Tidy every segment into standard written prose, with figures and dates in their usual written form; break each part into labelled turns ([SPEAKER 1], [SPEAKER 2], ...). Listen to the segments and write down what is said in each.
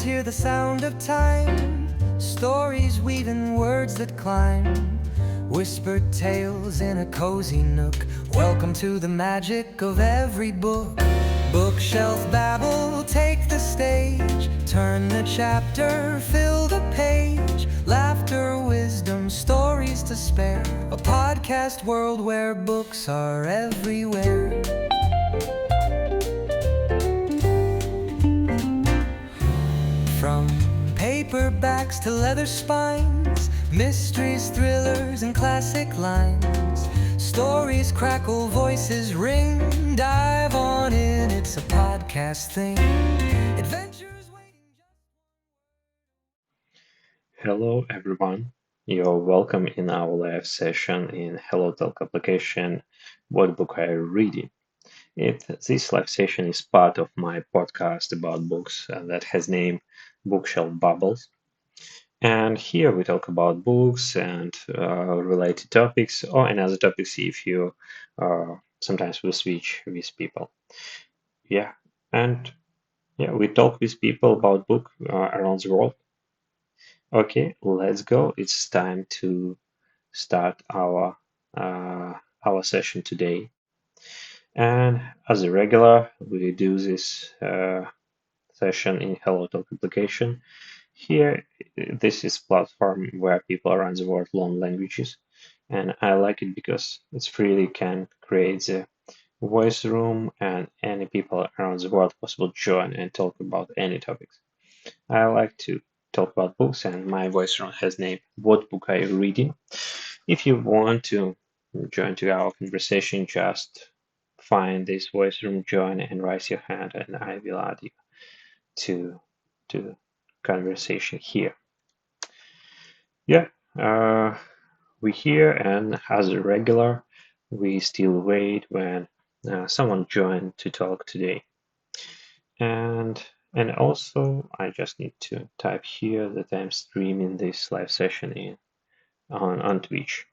[SPEAKER 1] hear the sound of time, stories weaving words that climb, whispered tales in a cozy nook. Welcome to the magic of every book. Bookshelf babble, take the stage, turn the chapter, fill the page. Laughter, wisdom, stories to spare, a podcast world where books are everywhere. From paperbacks to leather spines, mysteries, thrillers, and classic lines. Stories crackle, voices ring, dive on in, it's a podcast thing. Adventures waiting just...
[SPEAKER 2] Hello everyone, you're welcome in our live session in HelloTalk application, What Book Are You Reading? This live session is part of my podcast about books that has name Bookshelf Bubbles. And here we talk about books and related topics or another topics if you sometimes we switch with people. Yeah, and we talk with people about book around the world. Okay, let's go. It's time to start uh, our session today. And as a regular, we do this session in HelloTalk application. Here, this is platform where people around the world learn languages, and I like it because it's freely can create the voice room and any people around the world possible join and talk about any topics. I like to talk about books, and my voice room has name What Book Are You Reading? If you want to join to our conversation, just find this voice room, join, and raise your hand, and I will add you to the conversation here. Yeah, we here, and as a regular, we still wait when someone join to talk today. And also, I just need to type here that I'm streaming this live session in on Twitch.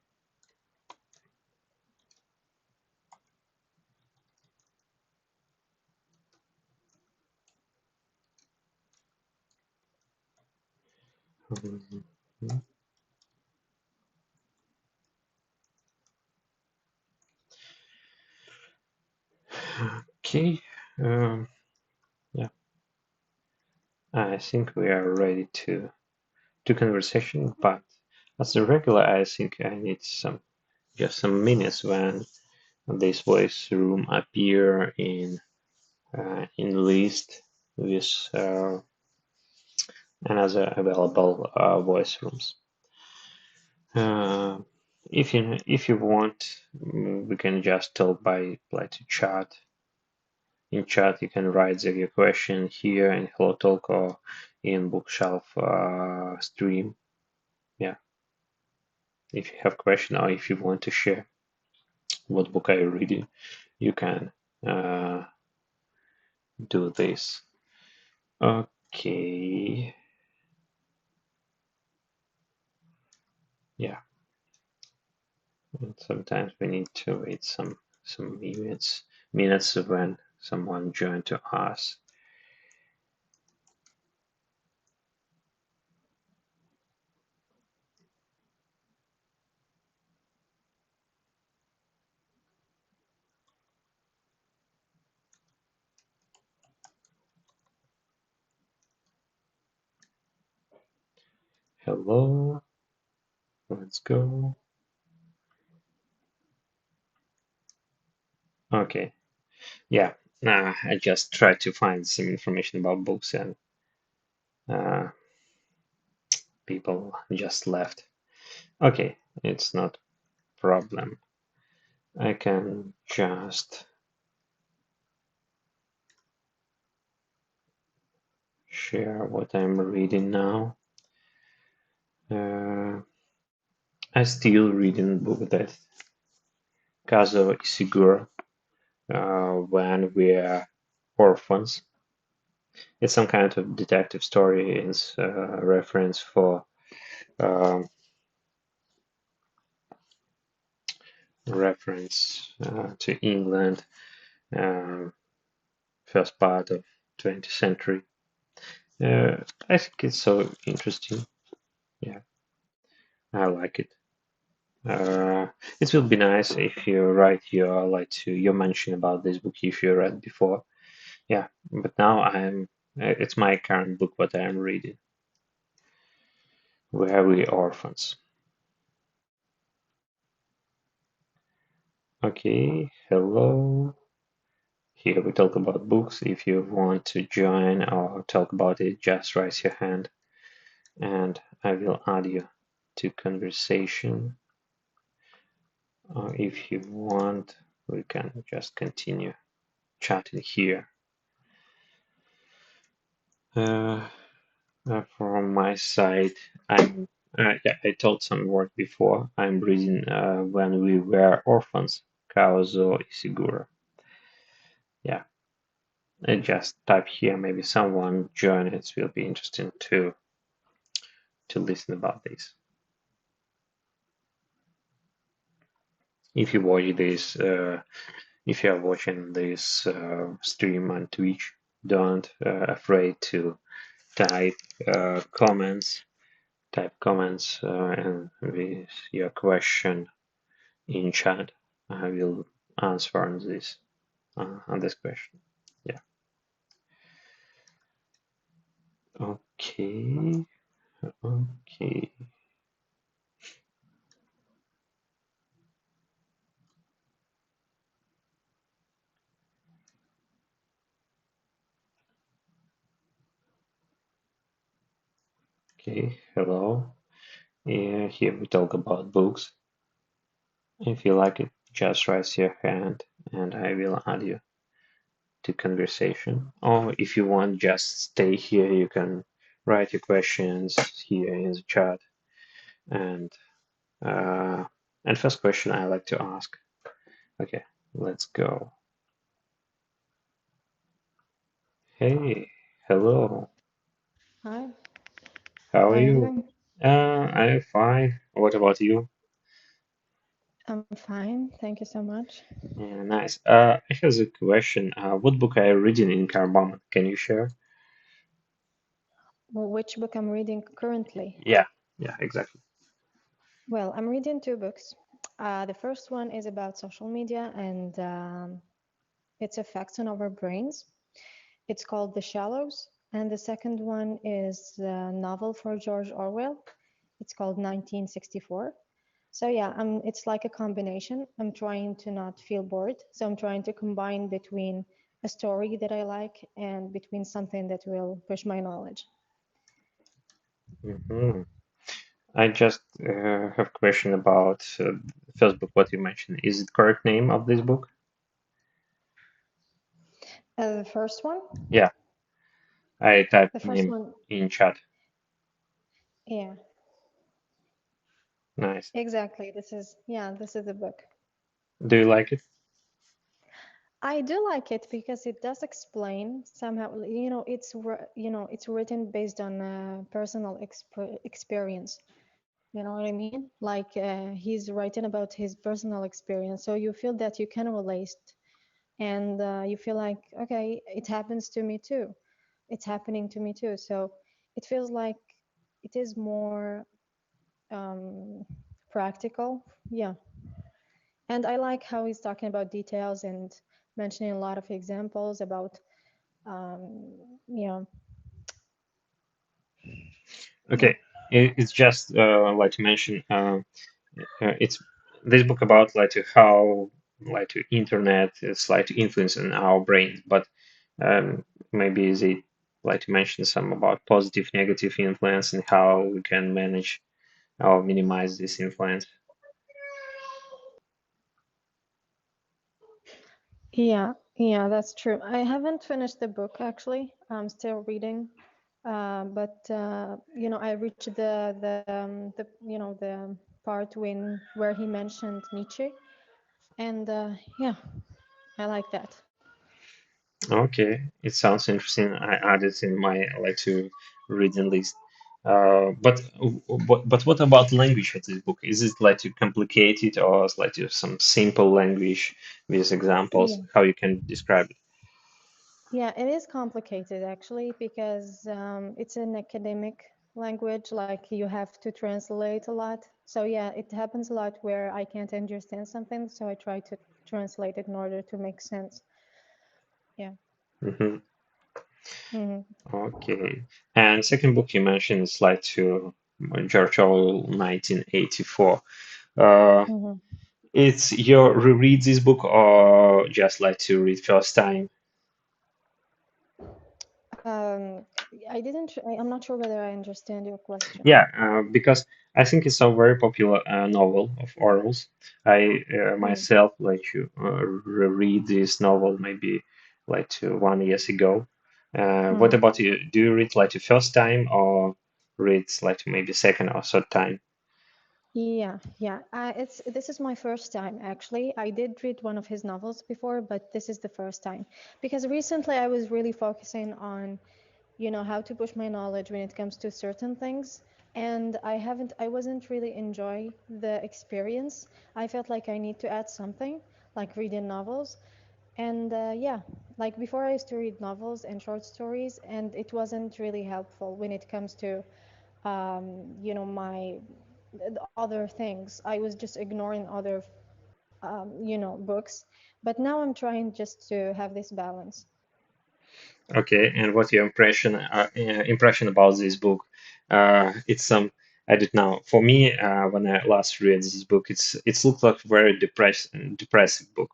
[SPEAKER 2] Okay, um, yeah, I think we are ready to conversation, but as a regular, I think I need just some minutes when this voice room appear in list with another available voice rooms. Uh, if you want, we can just talk by to chat. In chat, you can write your question here in HelloTalk or in Bookshelf stream. Yeah, if you have question or if you want to share what book are you reading, you can uh, do this. Okay. Yeah. And sometimes we need to wait some minutes when someone join to us. Hello. Let's go. Okay. Yeah. I just tried to find some information about books and uh, people just left. Okay, it's not a problem. I can just share what I'm reading now. I still reading book that Kazuo Ishiguro, When We're Orphans. It's some kind of detective story. It's a reference for um, to England, um, first part of 20th century. I think it's so interesting. Yeah, I like it. Uh, it will be nice if you write your like to your mention about this book if you read before. Yeah, but now it's my current book what I am reading. Were We Orphans? Okay, hello. Here we talk about books. If you want to join or talk about it, just raise your hand and I will add you to conversation. If you want, we can just continue chatting here. Uh, from my side, I'm yeah, I told some word before. I'm reading When We Were Orphans, Kaozo Ishiguro. Yeah, I just type here. Maybe someone join. It will be interesting to listen about this. If you watch this, if you are watching this stream on Twitch, don't afraid to type comments. Type comments and with your question in chat. I will answer on this question. Yeah. Okay. Okay. Okay. Hello. Yeah, here we talk about books. If you like it, just raise your hand and I will add you to conversation. Or if you want, just stay here. You can write your questions here in the chat. And uh, and first question I like to ask. Okay, let's go. Hey, hello.
[SPEAKER 3] Hi,
[SPEAKER 2] How
[SPEAKER 3] how
[SPEAKER 2] are
[SPEAKER 3] are you
[SPEAKER 2] you?
[SPEAKER 3] doing?
[SPEAKER 2] I'm fine. What about you?
[SPEAKER 3] I'm fine, thank you so much.
[SPEAKER 2] Yeah, nice. I have a question. What book are you reading in Carbon? Can you share?
[SPEAKER 3] Well, which book I'm reading currently?
[SPEAKER 2] Yeah, yeah, exactly.
[SPEAKER 3] Well, I'm reading two books. The first one is about social media and its effects on our brains. It's called The Shallows. And the second one is a novel for George Orwell. It's called 1964. So yeah, it's like a combination. I'm trying to not feel bored. So I'm trying to combine between a story that I like and between something that will push my knowledge.
[SPEAKER 2] Hmm. I just have a question about first book. What you mentioned is it correct name of this book?
[SPEAKER 3] The first one,
[SPEAKER 2] Yeah, I typed
[SPEAKER 3] the first
[SPEAKER 2] name
[SPEAKER 3] one,
[SPEAKER 2] in chat.
[SPEAKER 3] yeah,
[SPEAKER 2] Nice.
[SPEAKER 3] exactly. This is the book.
[SPEAKER 2] Do you like it?
[SPEAKER 3] I do like it because it does explain somehow, it's written based on personal experience. You know what I mean? Like he's writing about his personal experience, so you feel that you can relate, and you feel like, okay, it happens to me too. It's happening to me too. So it feels like it is more um, practical. Yeah, and I like how he's talking about details and mentioning a lot of examples about, um, yeah, yeah,
[SPEAKER 2] Okay, it's just like to mention. It's this book about like to how like to internet is like to influence in our brains, but um, maybe they like to mention some about positive, negative influence and how we can manage or minimize this influence.
[SPEAKER 3] yeah, that's true. I haven't finished the book actually. I'm still reading, but I reached the part where he mentioned Nietzsche, and yeah, I like that.
[SPEAKER 2] Okay, it sounds interesting. I add it in my like to reading list. But what about language of this book? Is it like too complicated or is like to some simple language with examples?
[SPEAKER 3] Yeah.
[SPEAKER 2] How you can describe it?
[SPEAKER 3] Yeah, it is complicated actually because it's an academic language, like you have to translate a lot. So yeah, it happens a lot where I can't understand something, so I try to translate it in order to make sense. Yeah.
[SPEAKER 2] Hmm.
[SPEAKER 3] Hmm.
[SPEAKER 2] Okay. And second book you mentioned is like to George Orwell, 1984. Uh,
[SPEAKER 3] Hmm.
[SPEAKER 2] it's your reread this book or just like to read first time?
[SPEAKER 3] Um, I'm not sure whether I understand your question.
[SPEAKER 2] Yeah, because I think it's a very popular novel of Orwell's. I
[SPEAKER 3] Mm.
[SPEAKER 2] myself like to reread this novel maybe like 1 years ago. What
[SPEAKER 3] Mm.
[SPEAKER 2] about you? Do you read like the first time or read like maybe second or third time?
[SPEAKER 3] Yeah, yeah. It's this is my first time actually. I did read one of his novels before, but this is the first time because recently I was really focusing on, how to push my knowledge when it comes to certain things, and I wasn't really enjoy the experience. I felt like I need to add something, like reading novels, and yeah, like before I used to read novels and short stories, and it wasn't really helpful when it comes to my the other things. I was just ignoring other books, but now I'm trying just to have this balance.
[SPEAKER 2] Okay, and what's your impression about this book? It's some I don't know. For me, when I last read this book, it's looked like very depressive book,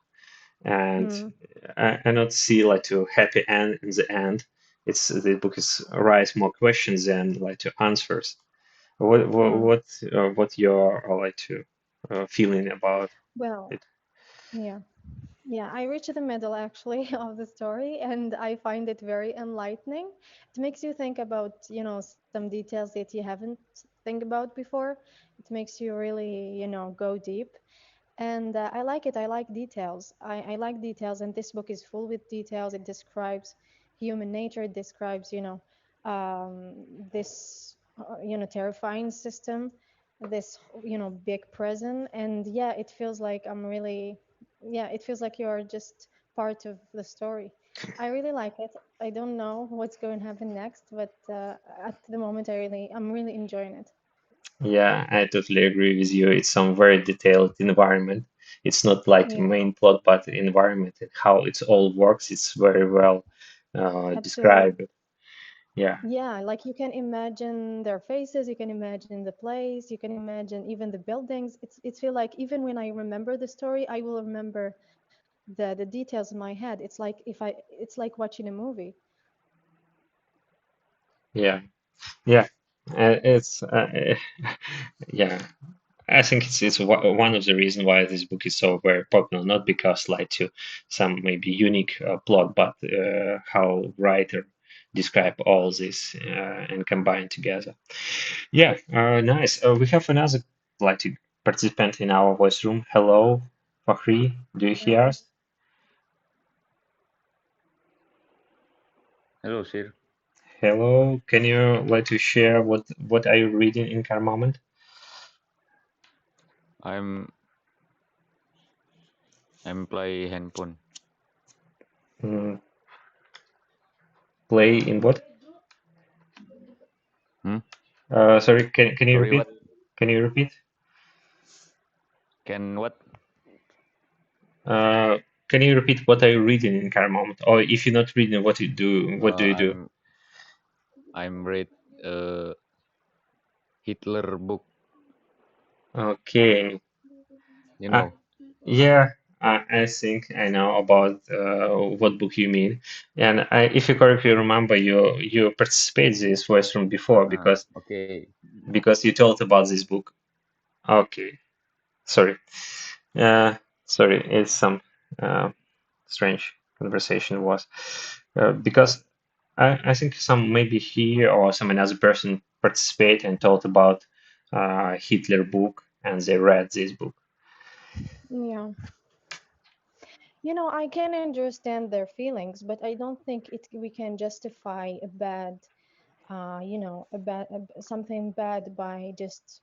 [SPEAKER 2] and
[SPEAKER 3] Mm,
[SPEAKER 2] I not see like to happy end in the end. It's the book is raise more questions than like to answers.
[SPEAKER 3] mm.
[SPEAKER 2] What your like to feeling about
[SPEAKER 3] Well,
[SPEAKER 2] it?
[SPEAKER 3] yeah. Yeah, I reached the middle actually of the story, and I find it very enlightening. It makes you think about, some details that you haven't think about before. It makes you really, go deep. And I like it. I like details. I like details, and this book is full with details. It describes human nature. It describes, this, terrifying system, this, big prison. And yeah, it feels like yeah, it feels like you're just part of the story. I really like it. I don't know what's going to happen next, but at the moment, I'm really enjoying it.
[SPEAKER 2] Yeah, I totally agree with you. It's some very detailed environment. It's not like the
[SPEAKER 3] Yeah,
[SPEAKER 2] main plot, but the environment and how it all works. It's very well
[SPEAKER 3] absolutely.
[SPEAKER 2] described. Yeah,
[SPEAKER 3] Yeah, like you can imagine their faces, you can imagine the place, you can imagine even the buildings. It's feel like even when I remember the story, I will remember the details in my head. It's like watching a movie.
[SPEAKER 2] yeah, yeah. It's yeah. I think it's one of the reasons why this book is so very popular. Not because like to some maybe unique plot, but how writer describe all this and combine together. Yeah, nice. We have another like to participant in our voice room. Hello, Fahri. Do you hear
[SPEAKER 3] Okay.
[SPEAKER 2] us?
[SPEAKER 4] Hello, sir.
[SPEAKER 2] Hello. Can you like to share what are you reading in current moment?
[SPEAKER 4] I'm I'm play handphone.
[SPEAKER 2] Mm, play in what?
[SPEAKER 4] Hmm?
[SPEAKER 2] Sorry, can you
[SPEAKER 4] Sorry,
[SPEAKER 2] repeat?
[SPEAKER 4] what?
[SPEAKER 2] Can you repeat?
[SPEAKER 4] Can what?
[SPEAKER 2] Uh, can you repeat what are you reading in current moment? Or if you're not reading, what you do? What do
[SPEAKER 4] Uh,
[SPEAKER 2] you do?
[SPEAKER 4] I'm I'm read Hitler book.
[SPEAKER 2] Okay.
[SPEAKER 4] You
[SPEAKER 2] Uh,
[SPEAKER 4] know.
[SPEAKER 2] yeah, I think I know about what book you mean. And if you correctly remember, you participated in this voice from before
[SPEAKER 4] Okay.
[SPEAKER 2] because you told about this book. Okay, sorry. Uh, sorry, it's some uh, strange conversation was because I think some maybe he or some another person participate and told about Hitler book and they read this book.
[SPEAKER 3] Yeah. I can understand their feelings, but I don't think we can justify a bad, something bad by just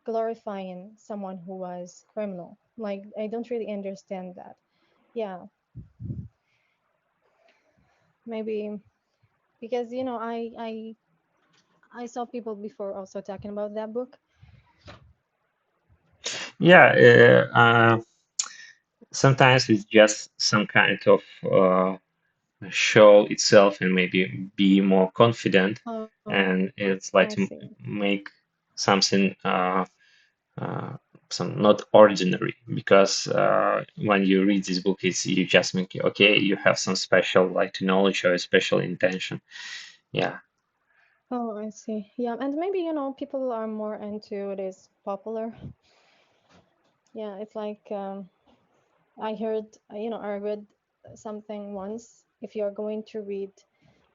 [SPEAKER 3] glorifying someone who was criminal. Like, I don't really understand that. Yeah, Maybe because I saw people before also talking about that book.
[SPEAKER 2] Yeah, sometimes it's just some kind of show itself and maybe be more confident,
[SPEAKER 3] Oh,
[SPEAKER 2] and it's
[SPEAKER 3] I
[SPEAKER 2] like to
[SPEAKER 3] see.
[SPEAKER 2] make something uh, some not ordinary, because when you read this book, it's you just make it, okay, you have some special like knowledge or a special intention. Yeah.
[SPEAKER 3] Oh, I see. Yeah, and maybe, people are more into this popular. Yeah, it's like I heard, I read something once. If you're going to read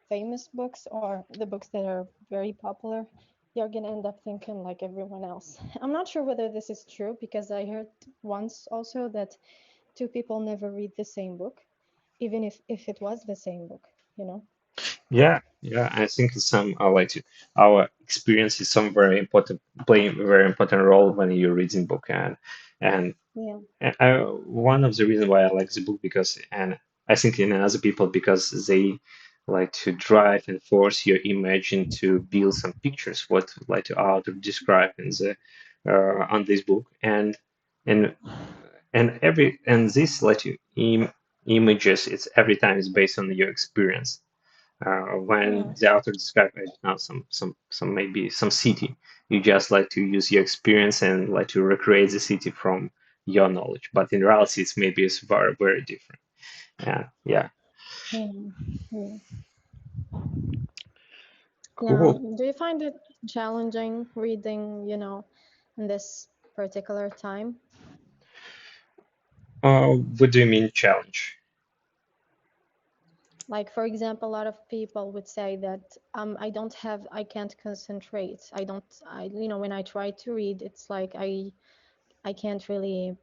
[SPEAKER 3] famous books or the books that are very popular, you're gonna end up thinking like everyone else. I'm not sure whether this is true because I heard once also that two people never read the same book, even if it was the same book, you know?
[SPEAKER 2] Yeah, I think some like our experience is some very important, playing a very important role when you're reading book. And
[SPEAKER 3] Yeah.
[SPEAKER 2] one of the reasons why I like the book, because, and I think in other people, because they like to drive and force your imagine to build some pictures, what like to author describe in the on this book, and and this like to images, it's every time is based on your experience. When
[SPEAKER 3] Yeah.
[SPEAKER 2] the author describes, I don't know, some maybe some city, you just like to use your experience and like to recreate the city from your knowledge, but in reality it's very very different. Yeah.
[SPEAKER 3] Yeah. Yeah. Yeah.
[SPEAKER 2] Cool.
[SPEAKER 3] Do you find it challenging reading, in this particular time?
[SPEAKER 2] What do you mean challenge?
[SPEAKER 3] Like, for example, a lot of people would say that I can't concentrate. When I try to read, it's like I can't really,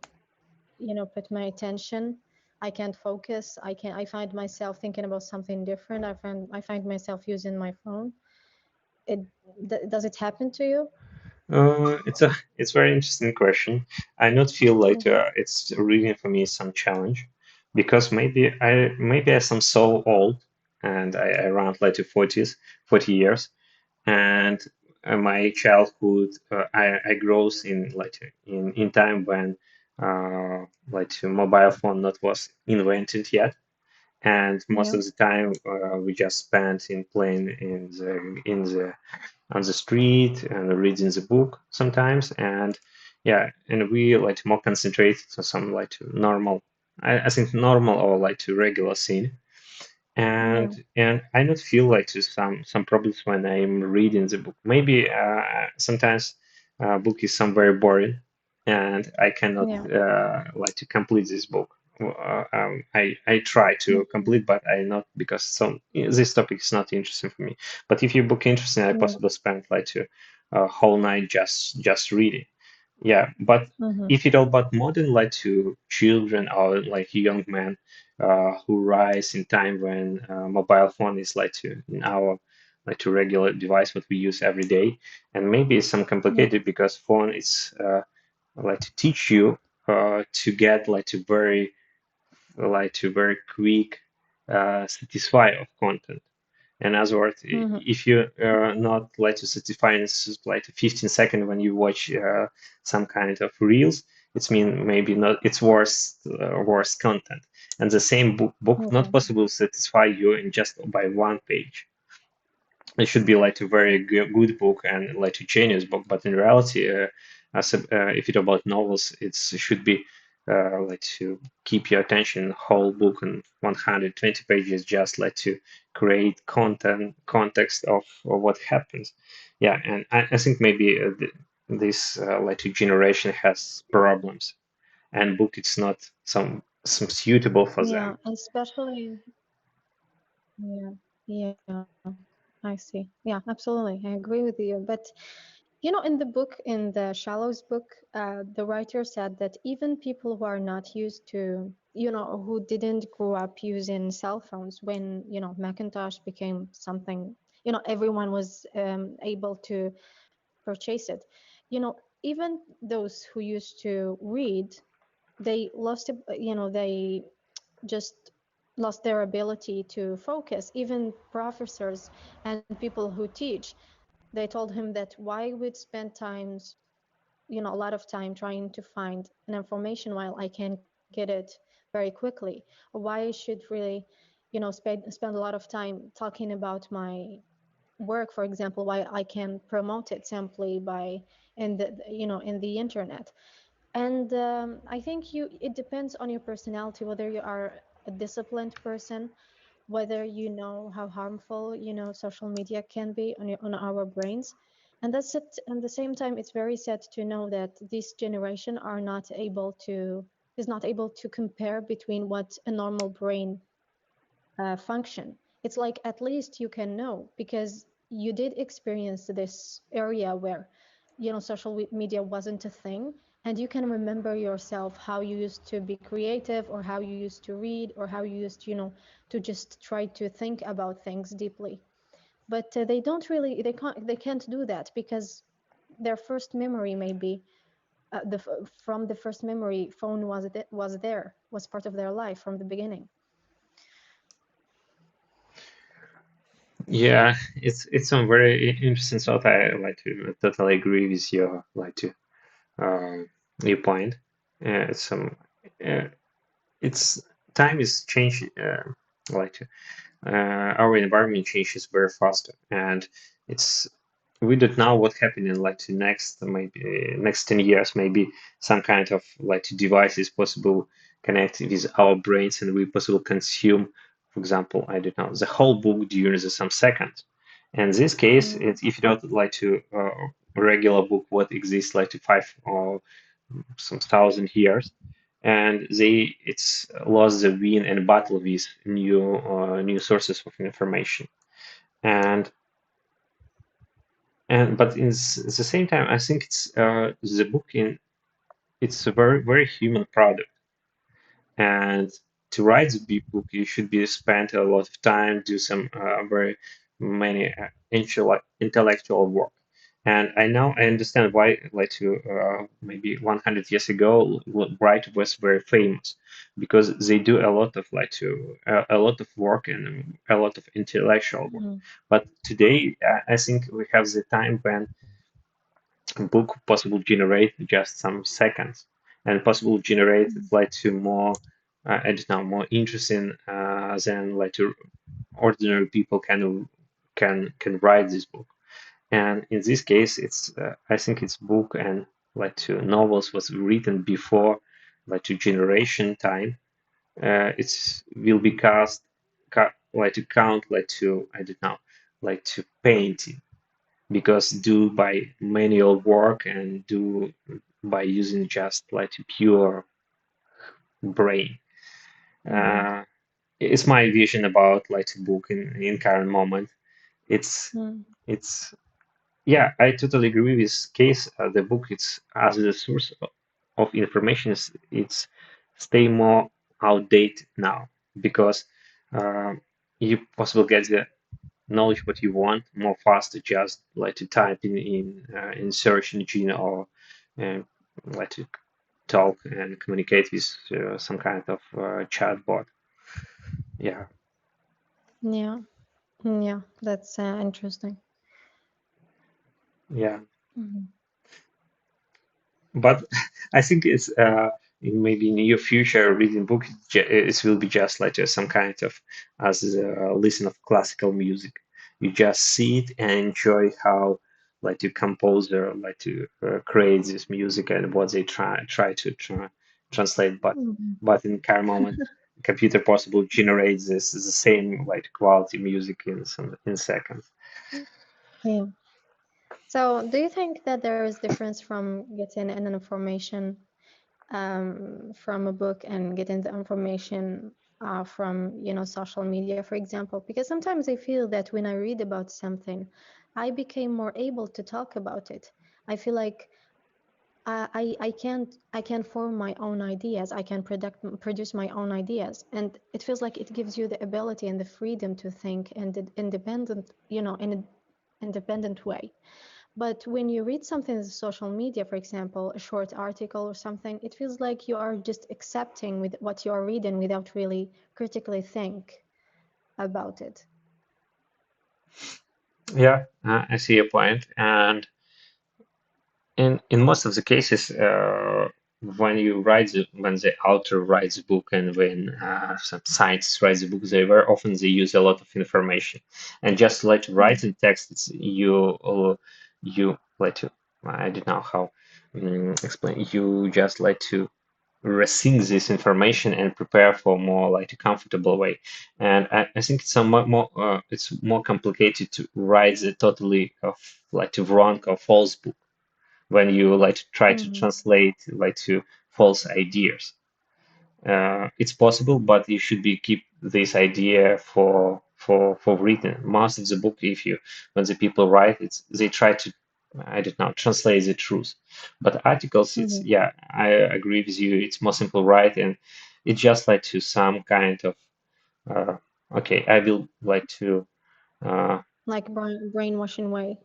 [SPEAKER 3] put my attention. I can't focus. I find myself thinking about something different. I find myself using my phone. It does it happen to you?
[SPEAKER 2] It's very interesting question. I not feel like
[SPEAKER 3] Mm-hmm.
[SPEAKER 2] it's reading for me some challenge, because maybe I am so old, and I around like to 40 years, and my childhood, I grows in like in time when mobile phone not was invented yet, and most
[SPEAKER 3] Yeah.
[SPEAKER 2] of the time we just spent in playing in the on the street and reading the book sometimes, and yeah, and we like more concentrated on some like to normal, I think normal or like to regular scene,
[SPEAKER 3] Yeah.
[SPEAKER 2] and I not feel like to some problems when I'm reading the book. Maybe sometimes book is some very boring, and I cannot
[SPEAKER 3] Yeah.
[SPEAKER 2] like to complete this book. I try to
[SPEAKER 3] Mhm.
[SPEAKER 2] complete, but I not, because some this topic is not interesting for me. But if your book interesting, I
[SPEAKER 3] Yeah.
[SPEAKER 2] possibly spend like to a whole night just reading. Yeah, but
[SPEAKER 3] Mhm.
[SPEAKER 2] if it all about modern like to children or like young men who rise in time when mobile phone is like to in our like to regular device what we use every day, and maybe it's some
[SPEAKER 3] Yeah.
[SPEAKER 2] complicated because phone is like to teach you to get like to very quick satisfy of content. In other words,
[SPEAKER 3] Mhm.
[SPEAKER 2] if you not like to satisfy in like 15 seconds when you watch some kind of reels, it's mean maybe not it's worse content. And the same book not
[SPEAKER 3] Yeah.
[SPEAKER 2] possible to satisfy you in just by one page. It should be like a very good book and like a genius book, but in reality if it's about novels, it should be like to keep your attention whole book in 120 pages, just like to create context of what happens. Yeah, and I think maybe this like to generation has problems, and book it's not some suitable for
[SPEAKER 3] Yeah.
[SPEAKER 2] them.
[SPEAKER 3] Especially. Yeah. Yeah. I see. Yeah. Absolutely. I agree with you. But in the book, in the Shallows book, the writer said that even people who are not used to, who didn't grow up using cell phones when, Macintosh became something, everyone was able to purchase it. Even those who used to read, they lost it, they just lost their ability to focus. Even professors and people who teach, they told him that why would spend times, a lot of time trying to find an information while I can get it very quickly. Why I should really, spend a lot of time talking about my work, for example, why I can promote it simply by in the internet. And I think it depends on your personality, whether you are a disciplined person, whether you know how harmful, social media can be on our brains. And that's it. At the same time, it's very sad to know that this generation is not able to compare between what a normal brain function. It's like at least you can know because you did experience this area where, social media wasn't a thing, and you can remember yourself how you used to be creative or how you used to read or how you used, to just try to think about things deeply. But they can't do that because their first memory maybe from the first memory phone was part of their life from the beginning.
[SPEAKER 2] Yeah, it's some very interesting thought. I like to totally agree with your like to your point. It's some uh, it's time is changing. Like our environment changes very fast, and it's we don't know what happened in like the next maybe next 10 years. Maybe some kind of like device is possible connect with our brains, and we possible consume, for example, I don't know, the whole book during the some seconds. And in this case,
[SPEAKER 3] Mm,
[SPEAKER 2] if you don't like to regular book what exists like to five or some thousand years, and they it's lost the win and battle with new sources of information. and and but at the same time, I think it's the book in it's a very human product. And to write the big book, you should be spend a lot of time, do some very many intellectual work. And I know I understand why, like to maybe 100 years ago, Bright was very famous because they do a lot of like to a lot of work and a lot of intellectual work.
[SPEAKER 3] mm,
[SPEAKER 2] But today, I think we have the time when book possible generate just some seconds and possible generate
[SPEAKER 3] mm,
[SPEAKER 2] like to more I don't know more interesting than like to ordinary people can write this book. And in this case it's I think it's book and like to novels was written before like to generation time. It's will be like to count like to I don't know like to painting because do by manual work and do by using just like pure brain.
[SPEAKER 3] mm,
[SPEAKER 2] Uh, it's my vision about like book in current moment. It's
[SPEAKER 3] mm,
[SPEAKER 2] it's yeah, I totally agree with this case. The book it's as a source of information is it's stay more outdated now because uh, you possibly get the knowledge what you want more faster just like to type in search engine or uh, like to talk and communicate with some kind of chatbot. Yeah,
[SPEAKER 3] yeah. Yeah, that's interesting.
[SPEAKER 2] yeah.
[SPEAKER 3] Mhm.
[SPEAKER 2] But I think it's maybe in your future reading book it will be just like some kind of as a listen of classical music. You just see it and enjoy how like the composer like to create this music and what they try to translate.
[SPEAKER 3] Mhm.
[SPEAKER 2] But in current moment, computer possible generates this the same like quality music in some in seconds.
[SPEAKER 3] Yeah. So, do you think that there is difference from getting an information from a book and getting the information from, social media, for example? Because sometimes I feel that when I read about something, I became more able to talk about it. I feel like I can form my own ideas. I can produce my own ideas, and it feels like it gives you the ability and the freedom to think and independent, in an independent way. But when you read something on social media, for example, a short article or something, it feels like you are just accepting with what you are reading without really critically think about it.
[SPEAKER 2] Yeah, I see your point. And in most of the cases, when the author writes a book and when some scientists write a book, they very often they use a lot of information. And just like
[SPEAKER 3] Mm,
[SPEAKER 2] writing text, you like to I don't know how explain. You just like to receive this information and prepare for more like a comfortable way. And I think it's a it's more complicated to write the totally of like a wrong or false book when you like to try to
[SPEAKER 3] mhm,
[SPEAKER 2] translate like to false ideas. It's possible, but you should be keep this idea for written. Most of the book, if you when the people write, it's they try to I don't know translate the truth. But articles, it's
[SPEAKER 3] mhm.
[SPEAKER 2] yeah, I agree with you. It's more simple, right? And it's just like to some kind of uh, okay, I will like to. Uh,
[SPEAKER 3] Like brainwashing way.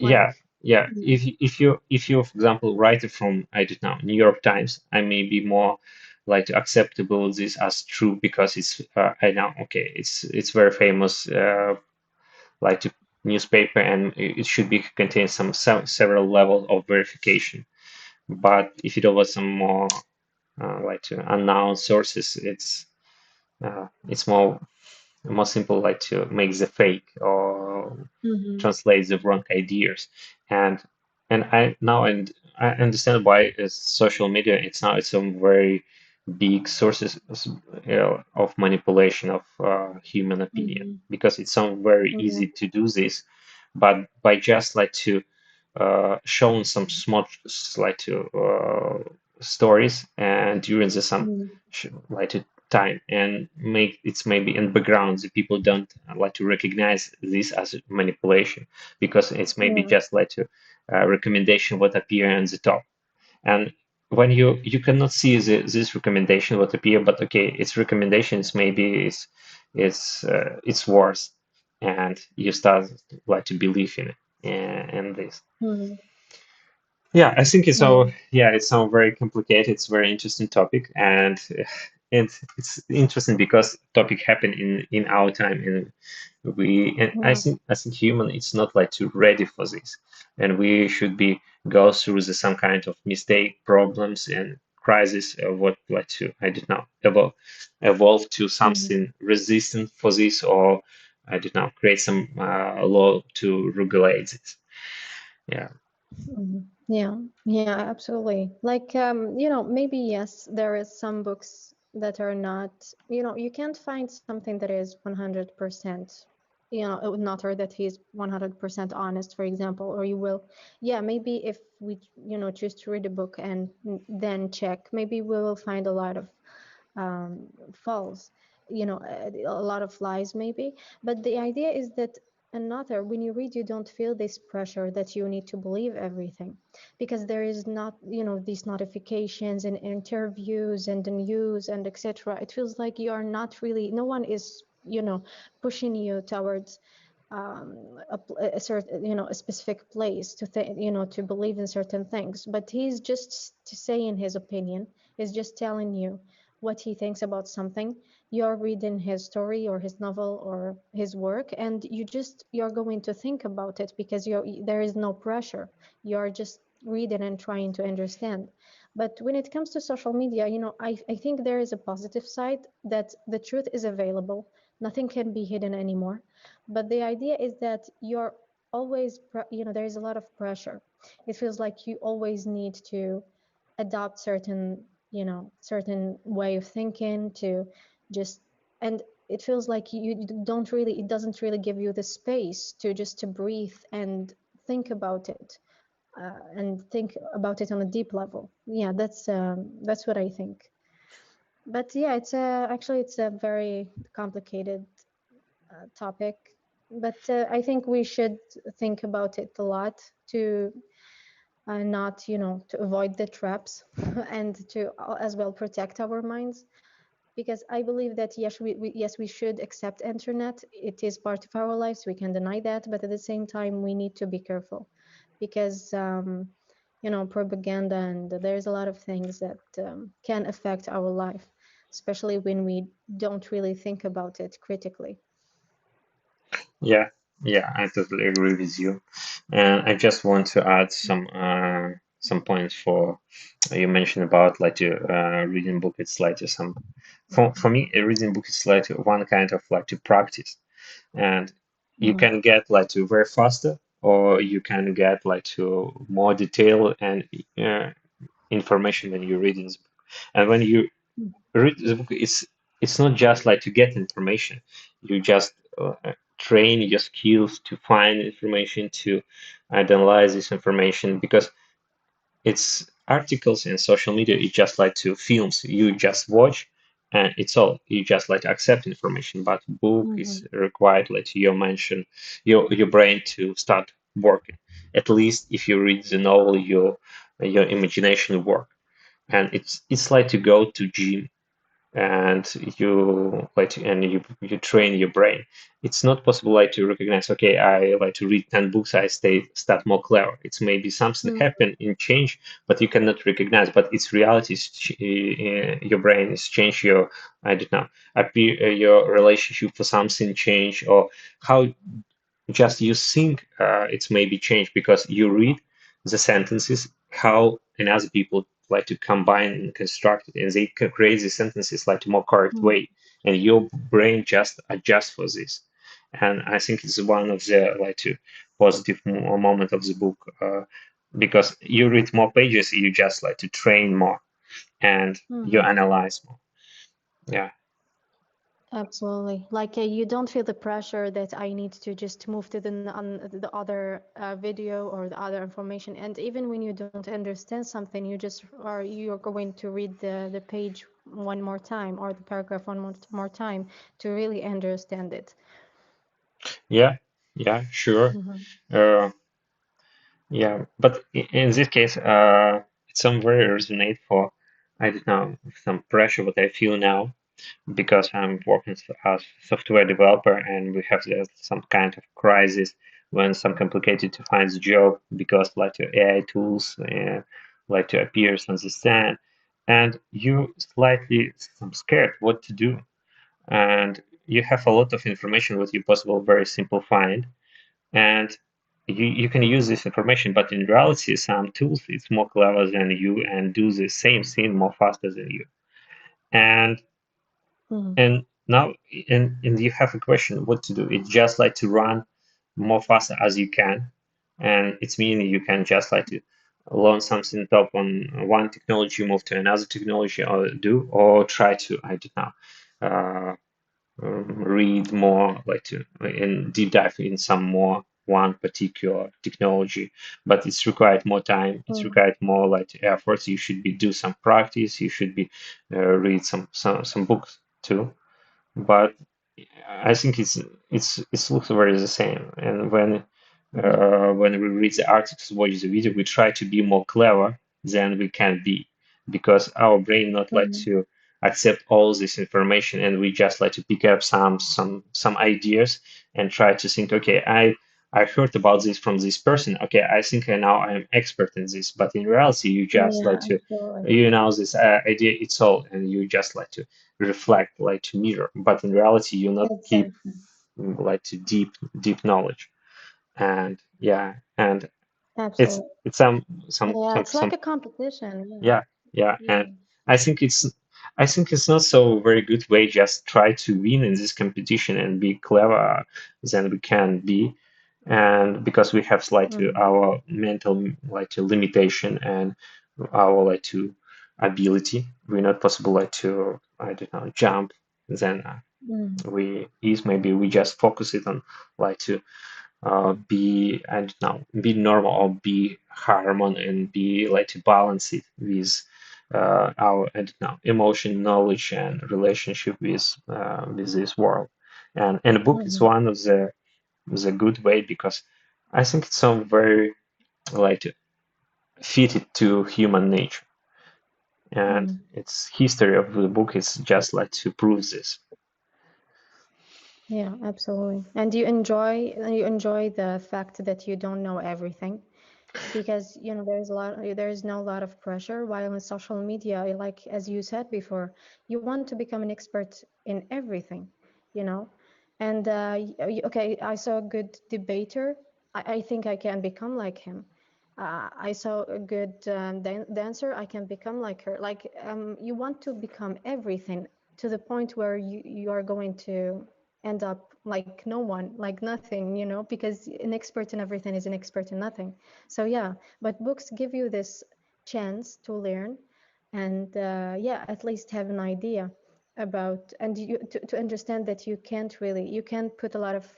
[SPEAKER 3] Like,
[SPEAKER 2] Yeah, yeah.
[SPEAKER 3] mm,
[SPEAKER 2] If you for example write it from I don't know New York Times, I may be more like acceptable this as true because it's I know okay it's very famous like to newspaper and it should be contain some several levels of verification. But if it was some more like to unknown sources, it's more simple like to make the fake or
[SPEAKER 3] mhm,
[SPEAKER 2] translate the wrong ideas and and I understand why social media it's some very big sources of manipulation of human opinion
[SPEAKER 3] mhm,
[SPEAKER 2] because it's some very easy
[SPEAKER 3] mhm,
[SPEAKER 2] to do this but by just like to showing some small like to stories and during the some
[SPEAKER 3] mhm,
[SPEAKER 2] like to time and make it's maybe in background the people don't like to recognize this as manipulation because it's maybe
[SPEAKER 3] yeah,
[SPEAKER 2] just like to recommendation what appear on the top and when you cannot see this recommendation what appear but okay its recommendations maybe it's worse and you start like to believe in it and this
[SPEAKER 3] mhm,
[SPEAKER 2] yeah, I think it's
[SPEAKER 3] yeah,
[SPEAKER 2] all yeah, it's all very complicated. It's a very interesting topic, and it's interesting because topic happened in our time, and and
[SPEAKER 3] yeah,
[SPEAKER 2] I think human it's not like too ready for this, and we should be go through some kind of mistake, problems, and crisis of what like to I don't know evolve to
[SPEAKER 3] mhm.
[SPEAKER 2] something resistant for this or I don't know create some law to regulate it. Yeah.
[SPEAKER 3] Yeah, yeah, absolutely. Like, maybe yes, there is some books that are not, you can't find something that is 100%, an author that he's 100% honest, for example, or you will, yeah, maybe if we, choose to read a book and then check, maybe we will find a lot of false, a lot of lies maybe. But the idea is that another, when you read, you don't feel this pressure that you need to believe everything because there is not, these notifications and interviews and the news and etc. It feels like you are not really, no one is, pushing you towards a certain, a specific place to to believe in certain things, but he's just saying his opinion, is just telling you what he thinks about something. You're reading his story or his novel or his work, and you're going to think about it because there is no pressure. You're just reading and trying to understand. But when it comes to social media, I think there is a positive side that the truth is available. Nothing can be hidden anymore. But the idea is that you're always, there is a lot of pressure. It feels like you always need to adopt certain way of thinking to just, and it feels like you don't really, it doesn't really give you the space to just to breathe and think about it, and think about it on a deep level. Yeah, that's what I think. But yeah, actually it's a very complicated topic, but I think we should think about it a lot to not, to avoid the traps and to as well protect our minds. Because I believe that yes, we should accept internet. It is part of our lives. We can deny that, but at the same time, we need to be careful because propaganda, and there's a lot of things that can affect our life, especially when we don't really think about it critically.
[SPEAKER 2] Yeah, yeah, I totally agree with you. And I just want to add some points for you mentioned about like reading book. It's like some for me a reading book is like one kind of like to practice, and you
[SPEAKER 3] Mm-hmm.
[SPEAKER 2] can get like to very faster, or you can get like to more detail and uh, information when you're reading this book. And when you read the book, it's not just like to get information. You just train your skills to find information, to analyze this information, because it's articles and social media. It's just like to films. You just watch, and it's all. You just like accept information. But book
[SPEAKER 3] Mm-hmm.
[SPEAKER 2] is required like your mention, your brain to start working. At least if you read the novel, your imagination work. And it's like to go to gym, and you train your brain. It's not possible like to recognize, okay, I like to read 10 books, I start more clever. It's maybe something happen in change, but you cannot recognize, but it's reality. Your brain is change, your, I don't know, your relationship for something change, or how just you think it's maybe changed because you read the sentences how and other people like to combine and construct it, and they can create the sentences like a more correct
[SPEAKER 3] Mm-hmm.
[SPEAKER 2] way, and your brain just adjusts for this. And I think it's one of the like to positive moment of the book, because you read more pages, you just like to train more, and you
[SPEAKER 3] Mm-hmm.
[SPEAKER 2] analyze more. Yeah.
[SPEAKER 3] Absolutely. Like you don't feel the pressure that I need to just move to the other video or the other information. And even when you don't understand something, you're going to read the page one more time or the paragraph one more time to really understand it.
[SPEAKER 2] Yeah, yeah, sure.
[SPEAKER 3] Mm-hmm.
[SPEAKER 2] uh, Yeah, but in this case, it's some very resonate for, I don't know, some pressure what I feel now, because I'm working as software developer, and we have some kind of crisis when some complicated to find the job because like your AI tools like to appears on the stand, and you slightly some scared what to do, and you have a lot of information what you possible very simple find, and you can use this information, but in reality some tools it's more clever than you and do the same thing more faster than you. and
[SPEAKER 3] Mm-hmm.
[SPEAKER 2] and now and you have a question what to do. It's just like to run more faster as you can, and it's meaning you can just like to learn something top on one technology, move to another technology, or try to, I don't know, uh, read more, like to and deep dive in some more one particular technology, but it's required more time, it's
[SPEAKER 3] Mm-hmm.
[SPEAKER 2] required more like efforts. You should be do some practice, you should be read some books too. But I think it looks very the same. And when we read the articles, watch the video, we try to be more clever than we can be, because our brain not like
[SPEAKER 3] Mm-hmm.
[SPEAKER 2] to accept all this information, and we just like to pick up some ideas and try to think, okay, I heard about this from this person. Okay, I think now I'm expert in this. But in reality, you just
[SPEAKER 3] Yeah,
[SPEAKER 2] like to,
[SPEAKER 3] absolutely.
[SPEAKER 2] this idea, it's all, and you just like to reflect, like to mirror. But in reality, you not keep
[SPEAKER 3] Exactly.
[SPEAKER 2] like to deep knowledge. And yeah, and it's
[SPEAKER 3] Absolutely.
[SPEAKER 2] it's some some
[SPEAKER 3] Yeah,
[SPEAKER 2] some
[SPEAKER 3] it's like
[SPEAKER 2] some
[SPEAKER 3] a competition.
[SPEAKER 2] yeah, yeah.
[SPEAKER 3] Yeah.
[SPEAKER 2] And I think it's not so very good way just try to win in this competition and be clever than we can be. And because we have like to
[SPEAKER 3] Mm-hmm.
[SPEAKER 2] our mental like to limitation and our like to ability, we're not possible like to, I don't know, jump, then we is maybe we just focus it on like to be, I don't know, be normal or be harmon and be like to balance it with our, I don't know, emotion, knowledge, and relationship with this world. And a book is
[SPEAKER 3] Mm-hmm.
[SPEAKER 2] one of the good way, because I think it's so very like fitted to human nature, and
[SPEAKER 3] Mm-hmm.
[SPEAKER 2] its history of the book is just like to prove this.
[SPEAKER 3] Yeah, absolutely. And you enjoy the fact that you don't know everything. because there's no lot of pressure, while in social media, like as you said before, you want to become an expert in everything, you know. And okay, I saw a good debater. I think I can become like him. I saw a good dancer. I can become like her. Like you want to become everything to the point where you are going to end up like no one, like nothing, because an expert in everything is an expert in nothing. So yeah, but books give you this chance to learn and yeah, at least have an idea about, and to understand that you can't put a lot of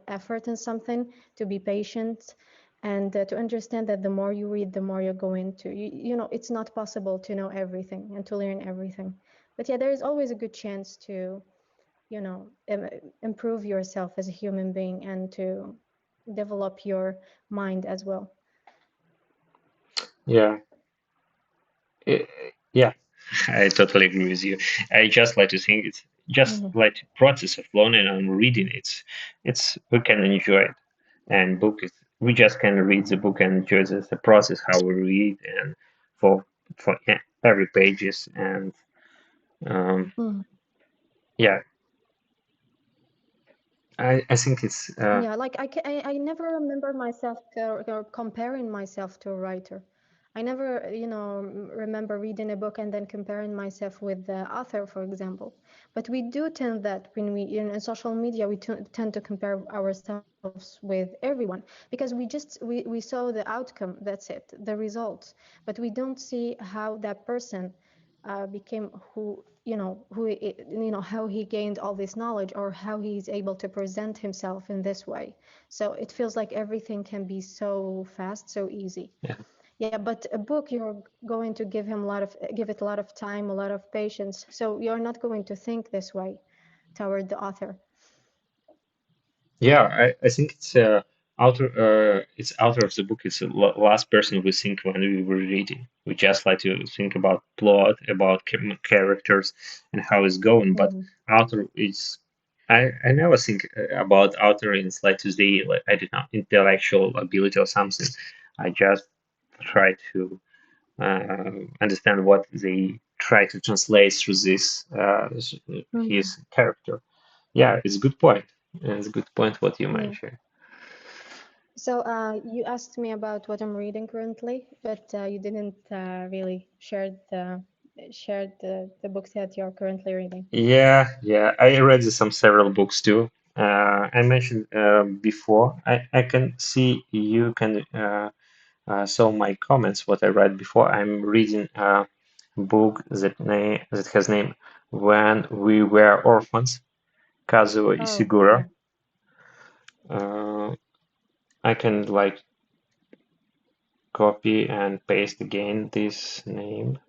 [SPEAKER 3] effort in something, to be patient, and to understand that the more you read, the more you're going to it's not possible to know everything and to learn everything. But yeah, there is always a good chance to you know im- improve yourself as a human being and to develop your mind as well.
[SPEAKER 2] Yeah, eh, yeah, I totally agree with you. I just like to think it's just
[SPEAKER 3] Hmm.
[SPEAKER 2] like process of learning and reading. It's we can enjoy it, and book is we just can read the book and enjoy the process how we read and for every pages and um,
[SPEAKER 3] Hmm.
[SPEAKER 2] yeah, I think it's
[SPEAKER 3] Yeah, like I never remember myself comparing myself to a writer. I never, remember reading a book and then comparing myself with the author, for example. But we do tend that when in social media, we tend to compare ourselves with everyone because we saw the outcome, that's it, the results, but we don't see how that person became who how he gained all this knowledge or how he's able to present himself in this way. So it feels like everything can be so fast, so easy.
[SPEAKER 2] yeah.
[SPEAKER 3] Yeah, but a book, you're going to give it a lot of time, a lot of patience, so you're not going to think this way toward the author.
[SPEAKER 2] Yeah, I think it's author of the book. It's the last person we think when we were reading. We just like to think about plot, about characters, and how it's going. But
[SPEAKER 3] Hmm.
[SPEAKER 2] author is I never think about author in like to the like I don't know intellectual ability or something. I just try to understand what they try to translate through this
[SPEAKER 3] Hmm.
[SPEAKER 2] his character. Yeah, it's a good point. It's a good point what you
[SPEAKER 3] Yeah.
[SPEAKER 2] mentioned.
[SPEAKER 3] So you asked me about what I'm reading currently, but you didn't really share the books that you're currently reading.
[SPEAKER 2] Yeah, yeah. I read some several books too. I mentioned before. I can see you can saw my comments what I read before. I'm reading a book that has name When We Were Orphans, Kazuo
[SPEAKER 3] Oh,
[SPEAKER 2] Ishiguro.
[SPEAKER 3] yeah.
[SPEAKER 2] Uh, I can like copy and paste again this name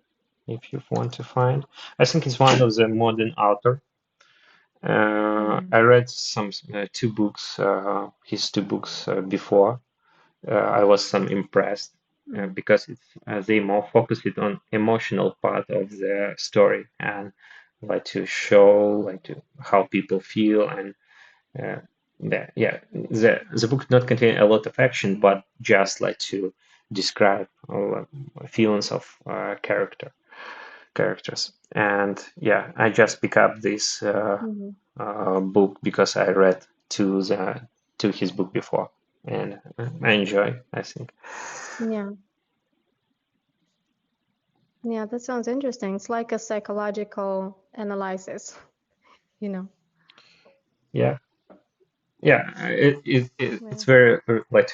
[SPEAKER 2] if you want to find. I think it's one of the modern author.
[SPEAKER 3] Mm-hmm.
[SPEAKER 2] I read some two books, his two books before. I was some impressed
[SPEAKER 3] Mm-hmm.
[SPEAKER 2] because they more focused on emotional part of the story and like to show like to how people feel and uh, the book not contain a lot of action but just like to describe feelings of characters. And yeah, I just pick up this
[SPEAKER 3] Mm-hmm.
[SPEAKER 2] book because I read to his book before, and I enjoy. I think.
[SPEAKER 3] Yeah. Yeah, that sounds interesting. It's like a psychological analysis, you know.
[SPEAKER 2] Yeah, yeah. It's
[SPEAKER 3] Yeah.
[SPEAKER 2] very like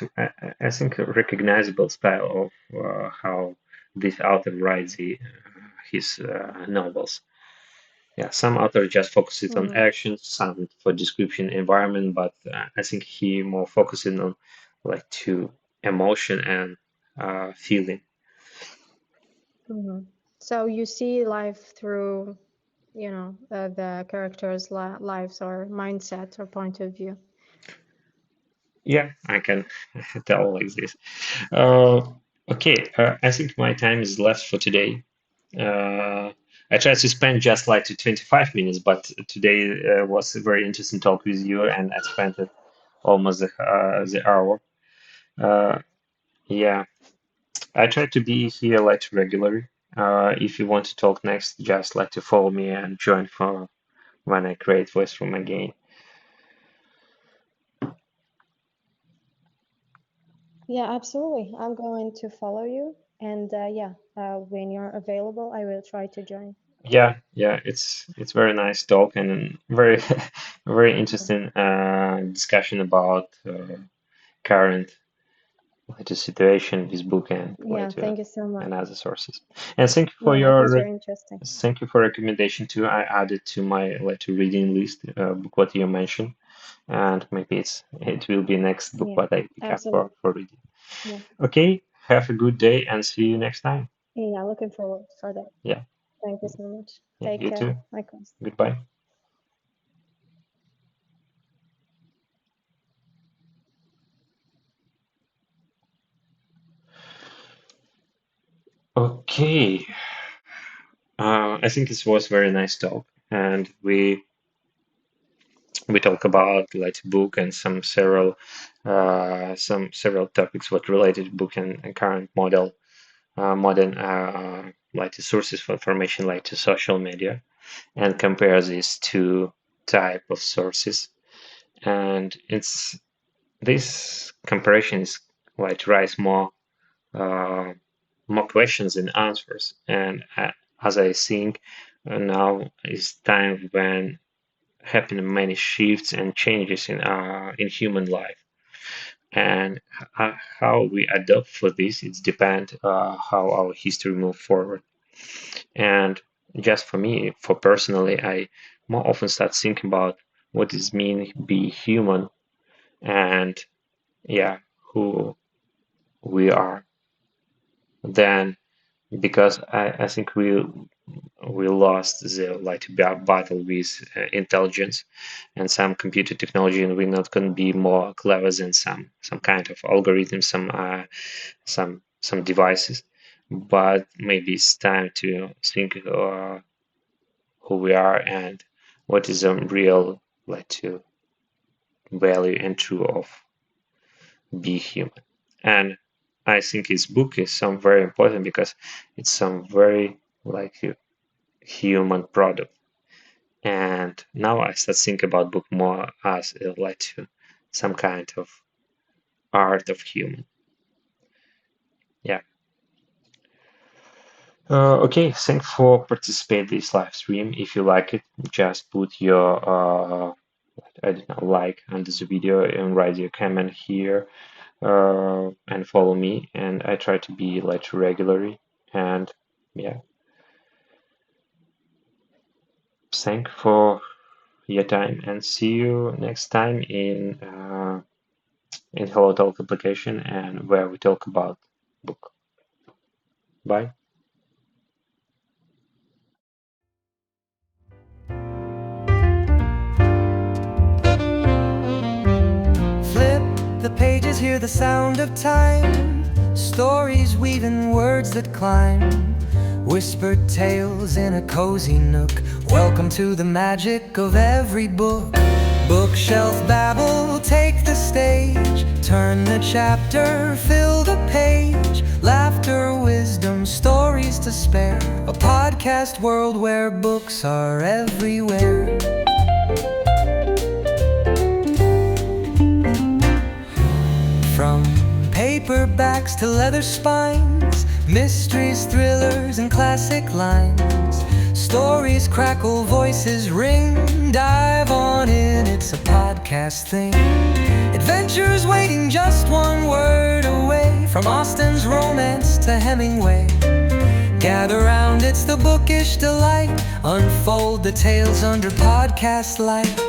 [SPEAKER 2] I think a recognizable style of how this author writes his novels. Yeah, some author just focuses on
[SPEAKER 3] Mm-hmm.
[SPEAKER 2] action, some for description environment, but I think he more focusing on like to emotion and feeling.
[SPEAKER 3] Mm-hmm. So you see life through, the characters' lives or mindset or point of view.
[SPEAKER 2] Yeah, I can tell like this. Uh, okay, I think my time is left for today. Uh, I tried to spend just like to 25 minutes, but today was a very interesting talk with you, and I spent it almost the hour. Uh, Yeah, I try to be here like regularly. If you want to talk next, just like to follow me and join for when I create voice room again.
[SPEAKER 3] Yeah, absolutely. I'm going to follow you, and yeah, when you're available, I will try to join.
[SPEAKER 2] Yeah, yeah, it's very nice talk and very very interesting discussion about current like, situation, this book and
[SPEAKER 3] Yeah,
[SPEAKER 2] like
[SPEAKER 3] thank you so much.
[SPEAKER 2] and other sources. And thank you for
[SPEAKER 3] Yeah, it
[SPEAKER 2] your
[SPEAKER 3] was very interesting.
[SPEAKER 2] thank you for recommendation too. I added to my like reading list book what you mentioned, and maybe it will be next book
[SPEAKER 3] Yeah,
[SPEAKER 2] what I pick up
[SPEAKER 3] absolutely.
[SPEAKER 2] for reading.
[SPEAKER 3] Yeah,
[SPEAKER 2] Okay, have a good day and see you next time.
[SPEAKER 3] yeah, looking forward for that.
[SPEAKER 2] Yeah,
[SPEAKER 3] Thank you so much.
[SPEAKER 2] yeah,
[SPEAKER 3] Take
[SPEAKER 2] you
[SPEAKER 3] care,
[SPEAKER 2] too.
[SPEAKER 3] Michael.
[SPEAKER 2] Goodbye. Okay, I think this was very nice talk, and we talk about like book and some several topics what related to book and current modern like sources for information like to social media and compare these two type of sources, and it's this comparison is like raise uh, more questions than answers, and as I think now is time when happen many shifts and changes in human life, and how we adapt for this it's depend how our history move forward. And just for me, for personally, I more often start thinking about what does mean be human, and yeah, who we are then, because I think we lost the like battle with intelligence and some computer technology, and we're not going to be more clever than some kind of algorithm, some devices. But maybe it's time to think who we are and what is the real like to value and true of be human. And I think his book is some very important because it's some very like human product. And now I start think about book more as like to some kind of art of human. Yeah. Okay, thanks for participating this live stream. If you like it, just put your I don't know like under the video and write your comment here and follow me. And I try to be like regularly. And yeah, thank for your time and see you next time in HelloTalk application and where we talk about book. Bye.
[SPEAKER 1] Flip the pages, hear the sound of time. Stories weaving words that climb. Whispered tales in a cozy nook. Welcome to the magic of every book. Bookshelf babble, take the stage. Turn the chapter, fill the page. Laughter, wisdom, stories to spare. A podcast world where books are everywhere. From paperbacks to leather spines, mysteries, thrillers, and classic lines. Stories crackle, voices ring. Dive on in, it's a podcast thing. Adventures waiting just one word away. From Austen's romance to Hemingway. Gather round, it's the bookish delight. Unfold the tales under podcast light.